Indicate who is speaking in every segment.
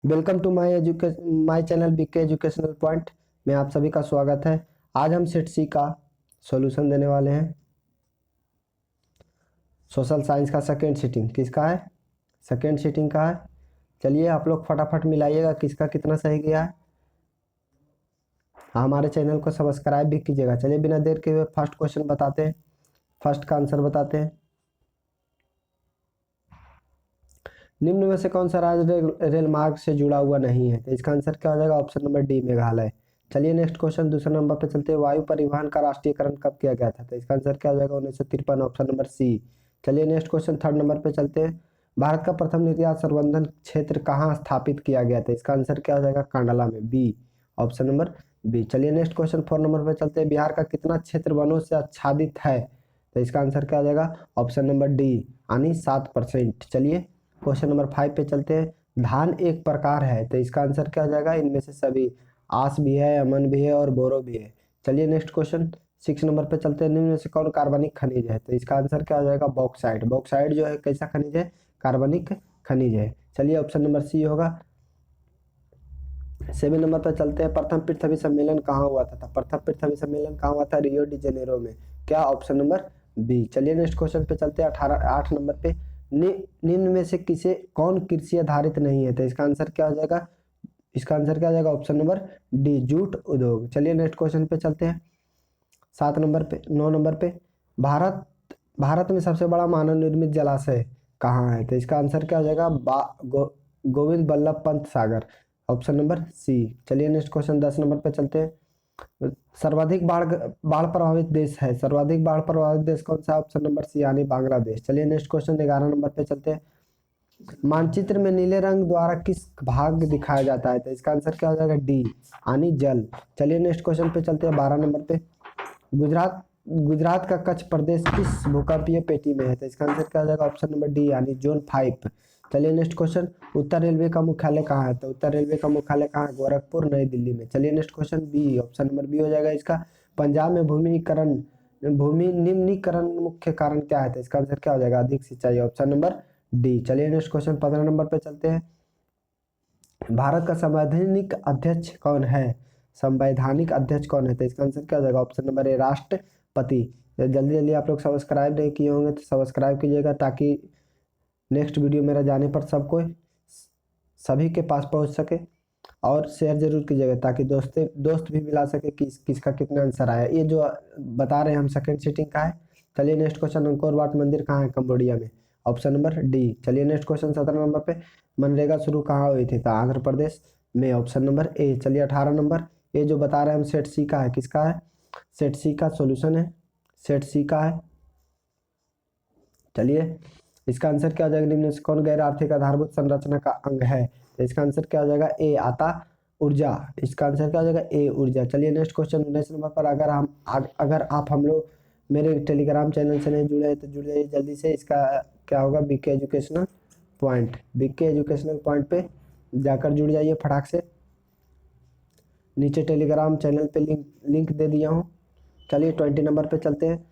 Speaker 1: Welcome to my channel BK educational point में आप सभी का स्वागत है। आज हम सेट सी का सॉल्यूशन देने वाले हैं। सोशल साइंस का सेकेंड सीटिंग किसका है? सेकेंड सीटिंग का है। चलिए आप लोग फटाफट मिलाइएगा किसका कितना सही गया है। हमारे चैनल को सब्सक्राइब भी कीजिएगा। चलिए बिना देर के हुए फर्स्ट क्वेश्चन बताते हैं, फर्स्ट का आंसर बताते हैं। निम्न में से कौन सा राज्य रेल मार्ग से जुड़ा हुआ नहीं है? तो इसका आंसर क्या हो जाएगा? Option number D Meghalaya. चलिए नेक्स्ट क्वेश्चन दूसरे नंबर पे चलते हैं। वायु परिवहन का राष्ट्रीयकरण कब किया गया था? तो इसका आंसर क्या हो जाएगा? 1953, ऑप्शन नंबर सी। चलिए नेक्स्ट क्वेश्चन थर्ड नंबर पे चलते हैं। भारत का प्रथम निर्यात संवर्धन क्षेत्र कहाँ स्थापित किया गया था? इसका आंसर क्या हो जाएगा? कांडला में, बी, ऑप्शन नंबर बी। चलिए नेक्स्ट क्वेश्चन फोर नंबर पे चलते हैं। बिहार का कितना क्षेत्र वनों से आच्छादित है? तो इसका आंसर क्या हो जाएगा? ऑप्शन नंबर डी यानी 7%। चलिए क्वेश्चन नंबर 5 पे चलते हैं। धान एक प्रकार है, तो इसका आंसर क्या हो जाएगा? इनमें से सभी। आस भी है, अमन भी है और बोरो भी है। चलिए नेक्स्ट क्वेश्चन 6 नंबर पे चलते हैं। निम्न में से कौन कार्बनिक खनिज है? तो इसका आंसर क्या हो जाएगा? बॉक्साइट। बॉक्साइट जो है कैसा खनिज है? कार्बनिक खनिज है। चलिए ऑप्शन नंबर सी होगा। 7 नंबर पर चलते हैं। प्रथम पृथ्वी सम्मेलन कहाँ हुआ था? प्रथम पृथ्वी सम्मेलन कहाँ हुआ था? रियो डी जेनेरो में। क्या? Option number B. चलिए नेक्स्ट क्वेश्चन पे चलते हैं। 8 नंबर पे। निम्न में से किसे कौन कृषि आधारित नहीं है? तो इसका आंसर क्या हो जाएगा? इसका आंसर क्या हो जाएगा? ऑप्शन नंबर डी, जूट उद्योग। चलिए नेक्स्ट क्वेश्चन पे चलते हैं। 7 नंबर पे 9 नंबर पे। भारत भारत में सबसे बड़ा मानव निर्मित जलाशय कहाँ है? तो इसका आंसर क्या हो जाएगा? Govind Ballabh Pant Sagar, option number C. चलिए नेक्स्ट क्वेश्चन 10 नंबर पे चलते हैं। सर्वाधिक बाढ़ बाढ़ प्रभावित देश है, सर्वाधिक बाढ़ प्रभावित देश कौन सा? ऑप्शन नंबर सी यानी बांग्लादेश। चलिए नेक्स्ट क्वेश्चन 11 नंबर पे चलते हैं। मानचित्र में नीले रंग द्वारा किस भाग दिखाया जाता है? तो इसका आंसर क्या हो जाएगा? डी यानी जल। चलिए नेक्स्ट क्वेश्चन पे चलते हैं 12 नंबर पे। गुजरात गुजरात का कच्छ प्रदेश किस भूकंपीय पेटी में है? तो इसका आंसर क्या हो जाएगा? ऑप्शन नंबर डी यानी जोन 5। चलिए नेक्स्ट क्वेश्चन। उत्तर रेलवे का मुख्यालय कहाँ है? तो उत्तर रेलवे का मुख्यालय कहाँ है? गोरखपुर, नई दिल्ली में। चलिए next question B, option number B हो जाएगा इसका। पंजाब में भूमि निम्नीकरण मुख्य कारण क्या है? तो इसका आंसर क्या हो जाएगा? अधिक सिंचाई, ऑप्शन नंबर डी। चलिए नेक्स्ट क्वेश्चन 15 नंबर पे चलते हैं। भारत का संवैधानिक अध्यक्ष कौन है? संवैधानिक अध्यक्ष कौन है? तो इसका आंसर क्या हो जाएगा? ऑप्शन नंबर ए, राष्ट्रपति। जल्दी जल्दी आप लोग सब्सक्राइब नहीं किए होंगे तो सब्सक्राइब कीजिएगा ताकि नेक्स्ट वीडियो मेरा जाने पर सबको सभी के पास पहुंच सके। और शेयर जरूर कीजिएगा ताकि दोस्त भी मिला सके कि किसका कितना आंसर आया। ये जो बता रहे हैं हम सेकंड सीटिंग का है। चलिए नेक्स्ट क्वेश्चन। अंकोर वाट मंदिर कहाँ है? कंबोडिया में, ऑप्शन नंबर डी। चलिए नेक्स्ट क्वेश्चन 17 नंबर पे। मनरेगा शुरू कहाँ हुई थी? तो आंध्र प्रदेश में, ऑप्शन नंबर ए। चलिए 18 नंबर। ये जो बता रहे हैं हम सेट सी का है, किसका है? सेट सी का सॉल्यूशन है, सेट सी का है। चलिए इसका आंसर क्या हो जाएगा? निम्न से कौन गैर आर्थिक आधारभूत संरचना का अंग है? तो इसका आंसर क्या हो जाएगा? ए, आता ऊर्जा। इसका आंसर क्या हो जाएगा? ए, ऊर्जा। चलिए नेक्स्ट क्वेश्चन 19 नंबर पर। अगर आप हम लोग मेरे टेलीग्राम चैनल से नहीं जुड़े तो जुड़ जाइए जल्दी से। इसका क्या होगा? BK educational point, BK educational point पे जाकर जुड़ जाइए फटाक से। नीचे टेलीग्राम चैनल पे लिंक दे दिया हूँ। चलिए 20 नंबर पे चलते हैं।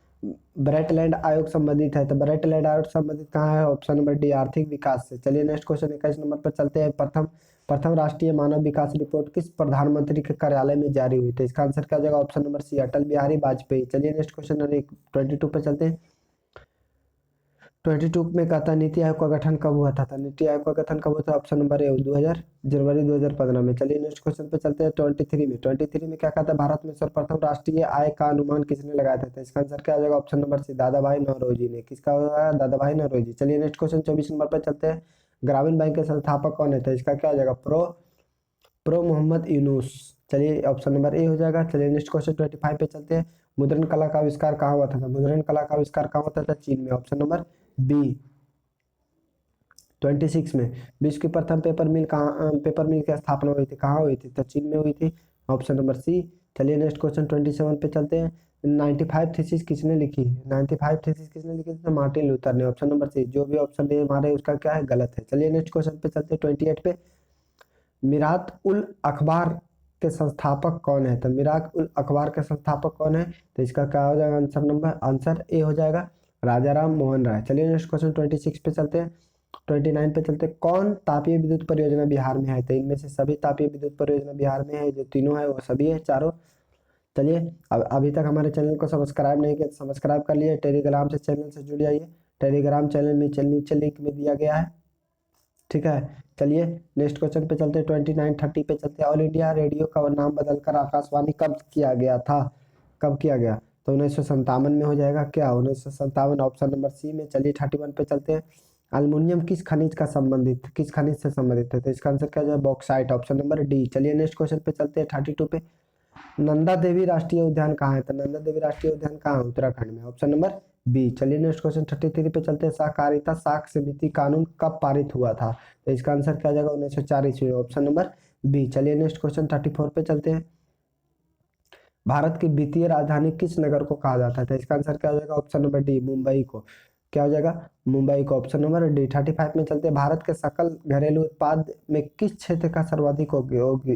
Speaker 1: ब्रेटलैंड आयोग संबंधित है, तो ब्रेटलैंड आयोग संबंधित कहाँ है? ऑप्शन नंबर डी, आर्थिक विकास से। चलिए नेक्स्ट क्वेश्चन 21 नंबर पर चलते हैं। प्रथम राष्ट्रीय मानव विकास रिपोर्ट किस प्रधानमंत्री के कार्यालय में जारी हुई? तो इसका आंसर क्या हो जाएगा? ऑप्शन नंबर सी, अटल बिहारी वाजपेयी। चलिए नेक्स्ट क्वेश्चन 22 पे चलते हैं। 22 में कहता है नीति आयोग का गठन कब हुआ था? नीति आयोग का गठन कब हुआ था? ऑप्शन नंबर ए, 2000 जनवरी 2015 में। चलिए नेक्स्ट क्वेश्चन पे चलते हैं 23 में क्या कहता है? भारत में सर्वप्रथम राष्ट्रीय आय का अनुमान किसने लगाया था? तो इसका आंसर क्या आ जाएगा? ऑप्शन नंबर सी, दादा भाई नौरोजी ने। किसका होगा? दादा भाई नौरोजी। चलिए नेक्स्ट क्वेश्चन 24 नंबर पर चलते हैं। ग्रामीण बैंक के संस्थापक कौन है? तो इसका क्या आ जाएगा? प्रो मोहम्मद यूनुस। चलिए ऑप्शन नंबर ए हो जाएगा। चलिए नेक्स्ट क्वेश्चन 25 पे चलते हैं। मुद्रण कला का आविष्कार कहाँ हुआ था? मुद्रण कला का आविष्कार कहाँ हुआ था? चीन में, ऑप्शन नंबर बी। 26 में विश्व की प्रथम पेपर मिल की स्थापना हुई थी, कहाँ हुई थी? तो चीन में हुई थी, ऑप्शन नंबर सी। चलिए नेक्स्ट क्वेश्चन 27 पे चलते हैं। 95 थीसिस किसने लिखी? 95 थीसिस किसने लिखी थी? तो मार्टिन लूथर ने, ऑप्शन नंबर सी। जो भी ऑप्शन दे हमारे उसका क्या है? गलत है। चलिए नेक्स्ट क्वेश्चन पे चलते हैं 28 पे। मिरात उल अखबार के संस्थापक कौन है? तो मिरात उल अखबार के संस्थापक कौन है? तो इसका क्या हो जाएगा? आंसर ए हो जाएगा, राजा राम मोहन राय। चलिए नेक्स्ट क्वेश्चन 26 पे चलते हैं। 29 पे चलते, कौन तापीय विद्युत परियोजना बिहार में है? तो इनमें से सभी तापीय विद्युत परियोजना बिहार में है, जो तीनों है वो सभी है, चारों। चलिए, अब अभी तक हमारे चैनल को सब्सक्राइब नहीं किया तो सब्सक्राइब कर लिए, टेलीग्राम से चैनल से जुड़ जाइए, टेलीग्राम चैनल में नीचे लिंक में दिया गया है, ठीक है। चलिए नेक्स्ट क्वेश्चन पे चलते हैं, 29-30 पे चलते हैं। ऑल इंडिया रेडियो का नाम बदलकर आकाशवाणी कब किया गया था? कब किया गया? तो 1957 में हो जाएगा क्या? 1957, ऑप्शन नंबर सी में। चलिए 31 पे चलते हैं। अल्मुनियम किस खनिज का संबंधित, किस खनिज से संबंधित है? तो इसका आंसर क्या हो जाए? Bauxite, option number D. चलिए नेक्स्ट क्वेश्चन पे चलते हैं, 32 पे। नंदा देवी राष्ट्रीय उद्यान कहाँ है? तो नंदा देवी राष्ट्रीय उद्यान कहाँ है? उत्तराखंड में, ऑप्शन नंबर बी। चलिए नेक्स्ट क्वेश्चन 33 पे चलते हैं। सहकारिता साख समिति कानून कब पारित हुआ था? तो इसका आंसर क्या हो जाएगा? 1904 ईस्वी में, ऑप्शन नंबर बी। चलिए नेक्स्ट क्वेश्चन 34 पे चलते हैं। भारत की वित्तीय राजधानी किस नगर को कहा जाता है? तो इसका आंसर क्या हो जाएगा? ऑप्शन नंबर डी, मुंबई को। क्या हो जाएगा? मुंबई को, ऑप्शन नंबर डी। 35 में चलते हैं। भारत के सकल घरेलू उत्पाद में किस क्षेत्र का सर्वाधिक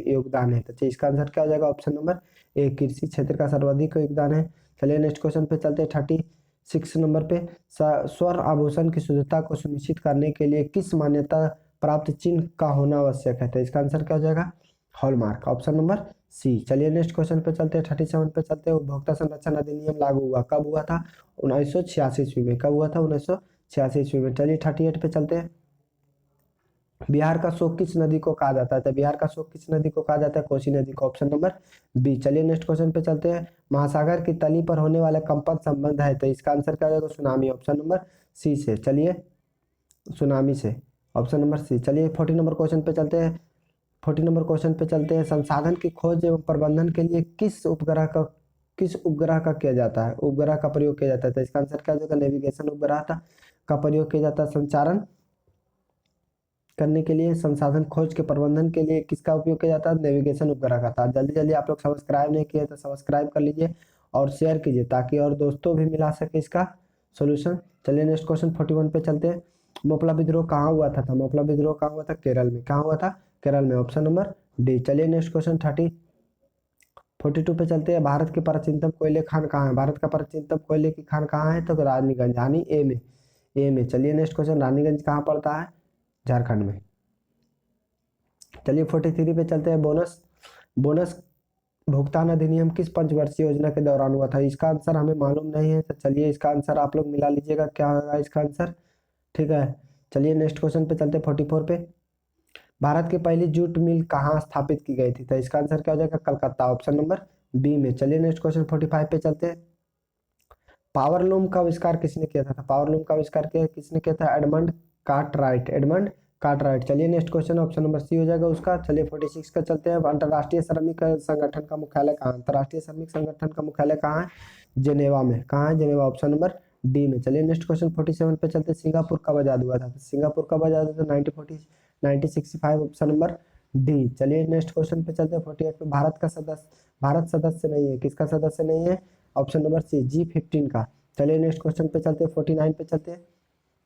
Speaker 1: योगदान है? तो इसका आंसर क्या हो जाएगा? ऑप्शन नंबर ए, कृषि क्षेत्र का सर्वाधिक योगदान है। चलिए नेक्स्ट क्वेश्चन पे चलते हैं, 36 नंबर पे। स्वर्ण आभूषण की शुद्धता को सुनिश्चित करने के लिए किस मान्यता प्राप्त चिन्ह का होना आवश्यक है? तो इसका आंसर क्या हो जाएगा? Hallmark, option number C. चलिए नेक्स्ट क्वेश्चन पे चलते हैं, 37 पे चलते हैं। उपभोक्ता संरक्षण अधिनियम लागू हुआ कब हुआ था? 1986 ईस्वी में। कब हुआ था? 1986 ईस्वी में। चलिए 38 पे चलते हैं। बिहार का शोक किस नदी को कहा जाता है? तो बिहार का शोक किस नदी को कहा जाता है? कोसी नदी को, ऑप्शन नंबर बी। चलिए नेक्स्ट क्वेश्चन पे चलते हैं। महासागर की तली पर होने वाला कंपन संबंध है, तो इसका आंसर क्या हो जाएगा? सुनामी, ऑप्शन नंबर सी से। चलिए सुनामी से, ऑप्शन नंबर सी। चलिए 40 नंबर क्वेश्चन पे चलते हैं। 40 नंबर क्वेश्चन पे चलते हैं। संसाधन की खोज एवं प्रबंधन के लिए किस उपग्रह का किया जाता है? उपग्रह का प्रयोग किया जाता है, तो इसका आंसर क्या हो जाएगा? नेविगेशन उपग्रह का प्रयोग किया जाता है संचारण करने के लिए, संसाधन खोज के प्रबंधन के लिए किसका उपयोग किया जाता है? नेविगेशन उपग्रह का था। जल्दी जल्दी आप लोग सब्सक्राइब नहीं किए तो सब्सक्राइब कर लीजिए और शेयर कीजिए ताकि और दोस्तों भी मिला सके इसका सोल्यूशन। चलिए नेक्स्ट क्वेश्चन 41 पे चलते हैं। मोपला विद्रोह कहाँ हुआ था? मोपला विद्रोह कहाँ हुआ था? केरल में। कहाँ हुआ था? केरल में, ऑप्शन नंबर डी। चलिए नेक्स्ट क्वेश्चन 42 पे चलते हैं। भारत के प्राचीनतम कोयले खान कहाँ है? भारत का प्राचीनतम कोयले की खान कहाँ है? तो रानीगंज, यानी ए में, ए में। चलिए नेक्स्ट क्वेश्चन, रानीगंज कहाँ पड़ता है? झारखंड में। चलिए 43 पे चलते हैं। बोनस बोनस भुगतान अधिनियम किस पंचवर्षीय योजना के दौरान हुआ था? इसका आंसर हमें मालूम नहीं है, तो चलिए इसका आंसर आप लोग मिला लीजिएगा, क्या होगा इसका आंसर, ठीक है। चलिए नेक्स्ट क्वेश्चन पे चलते हैं, 44 पे। भारत की पहली जूट मिल कहाँ स्थापित की गई थी? तो इसका आंसर क्या हो जाएगा? कलकत्ता, ऑप्शन नंबर बी में। चलिए नेक्स्ट क्वेश्चन 45 पे चलते हैं। पावर लूम का आविष्कार किसने किया था? पावर लूम का आविष्कार किसने किया था? Edmund Cartwright, Edmund Cartwright. चलिए next question, option number C हो जाएगा उसका। चलिए 46 का चलते हैं। अंतर्राष्ट्रीय श्रमिक संगठन का मुख्यालय कहाँ है? अंतर्राष्ट्रीय श्रमिक संगठन का मुख्यालय कहाँ है? जेनेवा में। कहाँ है? जेनेवा, ऑप्शन नंबर डी में। चलिए नेक्स्ट क्वेश्चन 47 पे चलते हैं। सिंगापुर कब आजाद हुआ था? सिंगापुर कब आजाद हुआ था? 1965, ऑप्शन नंबर डी। चलिए नेक्स्ट क्वेश्चन पे चलते हैं 48 पे। भारत सदस्य नहीं है, किसका सदस्य नहीं है? ऑप्शन नंबर सी, G15 का। चलिए नेक्स्ट क्वेश्चन पे चलते हैं, 49 पे चलते हैं।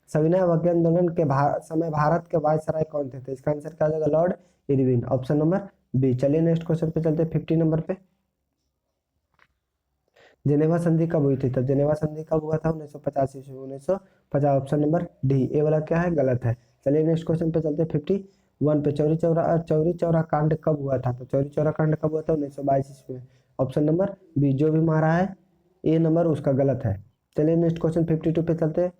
Speaker 1: सविनय अवज्ञा आंदोलन के समय भारत के वायसराय कौन थे? तो इसका आंसर क्या हो जाएगा? Lord Irwin, option number B. चलिए नेक्स्ट क्वेश्चन पे चलते हैं 50 नंबर पे। जेनेवा संधि कब हुई थी? तो जेनेवा संधि कब हुआ था? 1950 ईस्वी, 1950, ऑप्शन नंबर डी। ए वाला क्या है? गलत है। चलिए नेक्स्ट क्वेश्चन पे चलते हैं 51 पे। चौरी चौरा कांड कब हुआ था? तो चौरी चौरा कांड कब हुआ था? 1922 ईस्वी में, ऑप्शन नंबर बी। जो भी मारा है ए नंबर उसका गलत है। चलिए नेक्स्ट क्वेश्चन 52 पे चलते हैं।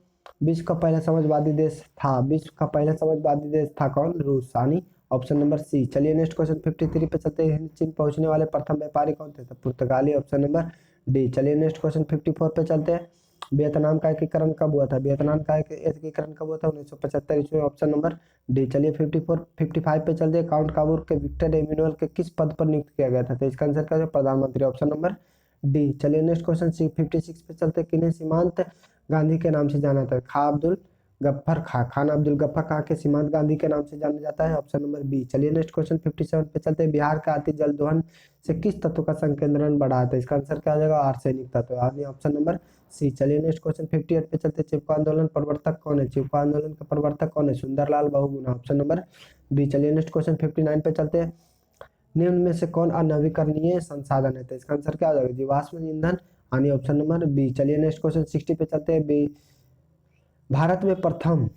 Speaker 1: विश्व का पहला समाजवादी देश था, विश्व का पहला समाजवादी देश था कौन? रूस, यानी ऑप्शन नंबर सी। चलिए नेक्स्ट क्वेश्चन 53 पे चलते हैं। हिंद चीन पहुंचने वाले प्रथम व्यापारी कौन थे? तो पुर्तगाली, ऑप्शन नंबर डी। चलिए नेक्स्ट क्वेश्चन 54 पे चलते हैं। वियतनाम का एकीकरण कब हुआ था? वियतनाम का एकीकरण कब हुआ था? 1975 ईस्वी में, ऑप्शन नंबर डी। चलिए 55 पे चलते हैं। काउंट काबूर के विक्टर एमिनुअल के किस पद पर नियुक्त किया गया था? तो इसका आंसर क्या है? प्रधानमंत्री, ऑप्शन नंबर डी। चलिए नेक्स्ट क्वेश्चन 56 पे चलते हैं। किन्हें सीमांत गांधी के नाम से जाना था? खान अब्दुल गफ्फर खां के सीमांत गांधी के नाम से जाना जाता है, ऑप्शन नंबर बी। चलिए नेक्स्ट क्वेश्चन 57 पे चलते हैं। बिहार का अति जल दोहन से किस तत्व का संकेंद्रण बढ़ा है? इसका आंसर क्या आ जाएगा? आर्सेनिक तत्व, यानी ऑप्शन नंबर सी। चलिए नेक्स्ट क्वेश्चन 58 पे चलते हैं। चिपको आंदोलन प्रवर्तक कौन है? चिपको आंदोलन का प्रवर्तक कौन है? Sundarlal Bahuguna, option number B. चलिए नेक्स्ट क्वेश्चन 59 पे चलते हैं। निम्न में से कौन अनवीकरणीय संसाधन है? तो इसका आंसर क्या हो जाएगा? जीवाश्म ईंधन, यानी ऑप्शन नंबर बी। चलिए नेक्स्ट क्वेश्चन 60 पे चलते हैं। भारत में प्रथम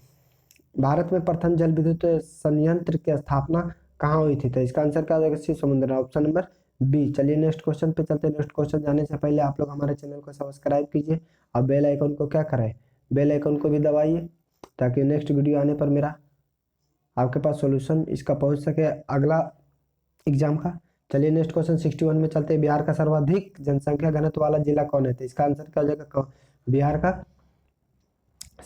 Speaker 1: भारत में प्रथम जल विद्युत संयंत्र की स्थापना कहाँ हुई थी? तो इसका आंसर क्या हो जाएगा? सी समुद्र, ऑप्शन नंबर बी। चलिए नेक्स्ट क्वेश्चन पे चलते हैं। नेक्स्ट क्वेश्चन जाने से पहले आप लोग हमारे चैनल को सब्सक्राइब कीजिए और बेल आइकन को क्या करें, बेल आइकन को भी दबाइए ताकि नेक्स्ट वीडियो आने पर मेरा आपके पास सॉल्यूशन इसका पहुंच सके अगला एग्जाम का। चलिए नेक्स्ट क्वेश्चन 61 में चलते हैं। बिहार का सर्वाधिक जनसंख्या घनत्व वाला जिला कौन है? तो इसका आंसर क्या हो जाएगा? बिहार का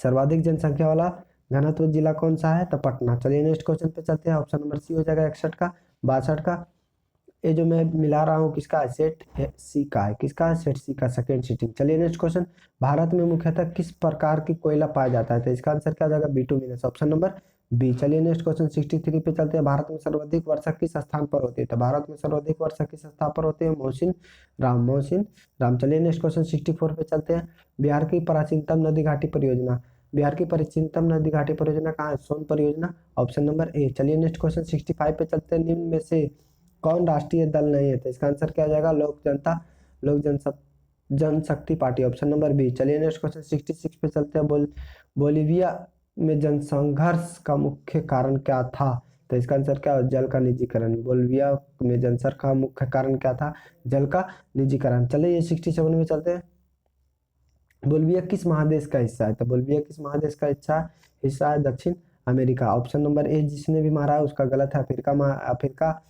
Speaker 1: सर्वाधिक जनसंख्या वाला घनत्व जिला कौन सा है? तो पटना। चलिए नेक्स्ट क्वेश्चन पे चलते हैं। ऑप्शन नंबर सी हो जाएगा 61 का, 62 का। ये जो मैं मिला रहा हूँ किसका है? सेट सी का है। किसका है? सेट सी का, सेकेंड सीटिंग। चलिए नेक्स्ट क्वेश्चन। भारत में मुख्यतः किस प्रकार की कोयला पाया जाता है? तो इसका आंसर क्या हो जाएगा? Bituminous, option number B. चलिए नेक्स्ट क्वेश्चन 63 पे चलते हैं। भारत में सर्वाधिक वर्षा किस स्थान पर होती है? तो भारत में सर्वाधिक वर्षा किस स्थान पर होती है? मौसिन राम। चलिए नेक्स्ट क्वेश्चन 64 पे चलते हैं। बिहार की प्राचीनतम नदी घाटी परियोजना, बिहार की प्राचीनतम नदी घाटी परियोजना कहाँ है? सोन परियोजना, ऑप्शन नंबर ए। चलिए नेक्स्ट क्वेश्चन 65 पे चलते हैं। निम्न में से कौन राष्ट्रीय दल नहीं है? तो इसका आंसर क्या हो जाएगा? लोक जनशक्ति पार्टी, ऑप्शन नंबर बी। चलिए नेक्स्ट क्वेश्चन 66 पे चलते हैं। बोलीविया में जनसंघर्ष का मुख्य कारण क्या था? तो इसका आंसर क्या है? जल का निजीकरण। बोलीविया में जनसंघर्ष का मुख्य कारण क्या था? जल का निजीकरण। चलिए ये 67 में चलते हैं। बोलीविया किस महादेश का हिस्सा है? तो बोलीविया किस महादेश का हिस्सा है? दक्षिण अमेरिका, ऑप्शन नंबर ए। जिसने भी मारा है उसका गलत है। अफ्रीका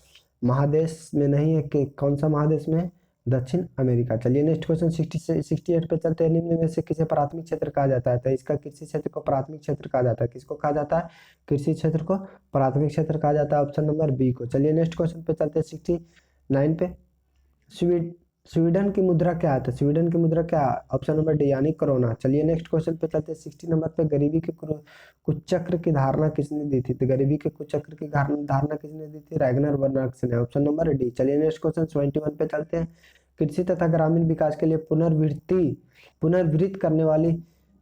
Speaker 1: महादेश में नहीं है। कि कौन सा महादेश में है? दक्षिण अमेरिका। चलिए नेक्स्ट क्वेश्चन 68 पे चलते हैं। निम्न में से किसे प्राथमिक क्षेत्र कहा जाता है? तो इसका कृषि क्षेत्र को प्राथमिक क्षेत्र कहा जाता है। किसको कहा जाता है? कृषि क्षेत्र को प्राथमिक क्षेत्र कहा जाता है, ऑप्शन नंबर बी को। चलिए नेक्स्ट क्वेश्चन पे चलते हैं 69 पे। स्वीड स्वीडन की मुद्रा क्या है? तो स्वीडन की मुद्रा क्या है? ऑप्शन नंबर डी यानी कोरोना। चलिए नेक्स्ट क्वेश्चन पे चलते हैं 60 नंबर पे। गरीबी के कुचक्र की धारणा किसने दी थी? तो गरीबी के कुचक्र की धारणा किसने दी थी? रैगनर बर्नक्स ने, ऑप्शन नंबर डी। चलिए नेक्स्ट क्वेश्चन 71 पे चलते हैं। कृषि तथा ग्रामीण विकास के लिए पुनर्वित करने वाली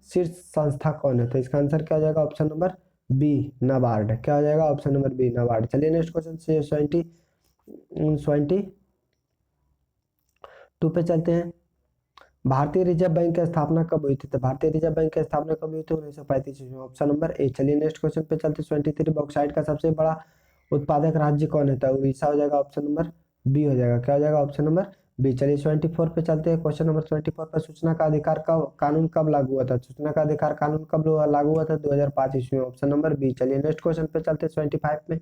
Speaker 1: शीर्ष संस्था कौन है? तो इसका आंसर क्या हो जाएगा? Option number B NABARD. क्या हो जाएगा? Option number B NABARD. चलिए नेक्स्ट क्वेश्चन 72 पे चलते हैं। भारतीय रिजर्व बैंक की स्थापना कब हुई थी? तो भारतीय रिजर्व बैंक की स्थापना कब हुई थी? 1935 में, ऑप्शन नंबर ए। चलिए नेक्स्ट क्वेश्चन पे चलते हैं। 23 बॉक्साइट का सबसे बड़ा उत्पादक राज्य कौन है? तो उड़ीसा हो जाएगा, ऑप्शन नंबर बी हो जाएगा। क्या हो जाएगा? Option number B. चलिए 24 पे चलते हैं। क्वेश्चन नंबर 24 पर सूचना का अधिकार का कानून कब लागू हुआ था? सूचना का अधिकार कानून कब लागू हुआ था? 2005 ईस्वी में, ऑप्शन नंबर बी। चलिए नेक्स्ट क्वेश्चन पे चलते हैं 25 में।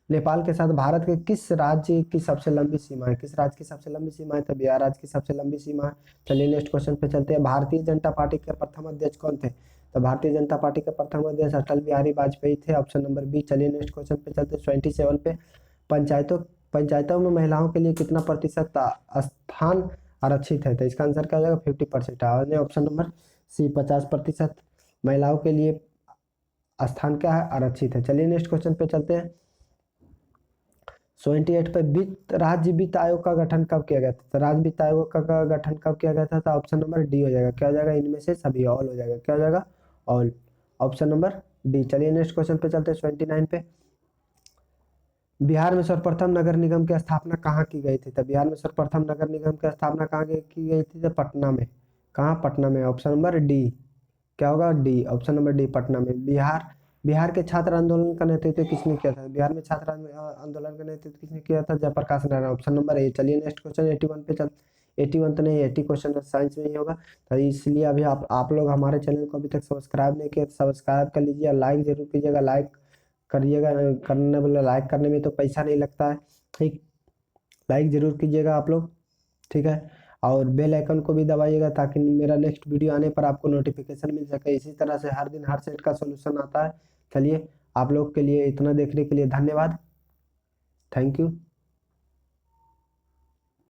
Speaker 1: नेपाल के साथ भारत के किस राज्य की सबसे लंबी सीमा है? किस राज्य की सबसे लंबी सीमा है? तो बिहार राज्य की सबसे लंबी सीमा है। चलिए नेक्स्ट क्वेश्चन पे चलते हैं। भारतीय जनता पार्टी के प्रथम अध्यक्ष कौन थे? तो भारतीय जनता पार्टी के प्रथम अध्यक्ष अटल बिहारी वाजपेयी थे, ऑप्शन नंबर बी। चलिए नेक्स्ट क्वेश्चन पे चलते हैं 27 पे। पंचायतों पंचायतों में महिलाओं के लिए कितना प्रतिशत स्थान आरक्षित है? तो इसका आंसर क्या हो जाएगा? 50% है, ऑप्शन नंबर सी 50% महिलाओं के लिए स्थान क्या है? आरक्षित है। चलिए नेक्स्ट क्वेश्चन पे चलते हैं। 78 पे राज्य वित्त आयोग का गठन कब किया गया था? तो राज्य वित्त आयोग का गठन कब किया गया था? तो ऑप्शन नंबर डी हो जाएगा। क्या हो जाएगा? इनमें से सभी, ऑल हो जाएगा। क्या हो जाएगा? All, option number D. चलिए नेक्स्ट क्वेश्चन पे चलते हैं 29 पे। बिहार में सर्वप्रथम नगर निगम की स्थापना कहाँ की गई थी? तो बिहार में सर्वप्रथम नगर निगम की स्थापना कहाँ की गई थी? तो पटना में। कहाँ? पटना में, ऑप्शन नंबर डी। क्या होगा? D, option number D, Patna में। बिहार के छात्र आंदोलन का नेतृत्व किसने किया था? बिहार में छात्र आंदोलन का नेतृत्व किसने किया था? Jayaprakash Narayan, option number A. चलिए नेक्स्ट क्वेश्चन 81 पे चल 81 तो नहीं, 80 क्वेश्चन साइंस में ही होगा। तो इसलिए अभी आप लोग हमारे चैनल को अभी तक सब्सक्राइब नहीं किया तो सब्सक्राइब कर लीजिए, लाइक जरूर कीजिएगा। लाइक करिएगा, करने बोले लाइक करने में तो पैसा नहीं लगता है, ठीक। लाइक जरूर कीजिएगा आप लोग, ठीक है। और बेल आइकन को भी दबाइएगा ताकि मेरा नेक्स्ट वीडियो आने पर आपको नोटिफिकेशन मिल सके। इसी तरह से हर दिन हर सेट का सॉल्यूशन आता है। चलिए, आप लोग के लिए इतना देखने के लिए धन्यवाद। Thank you.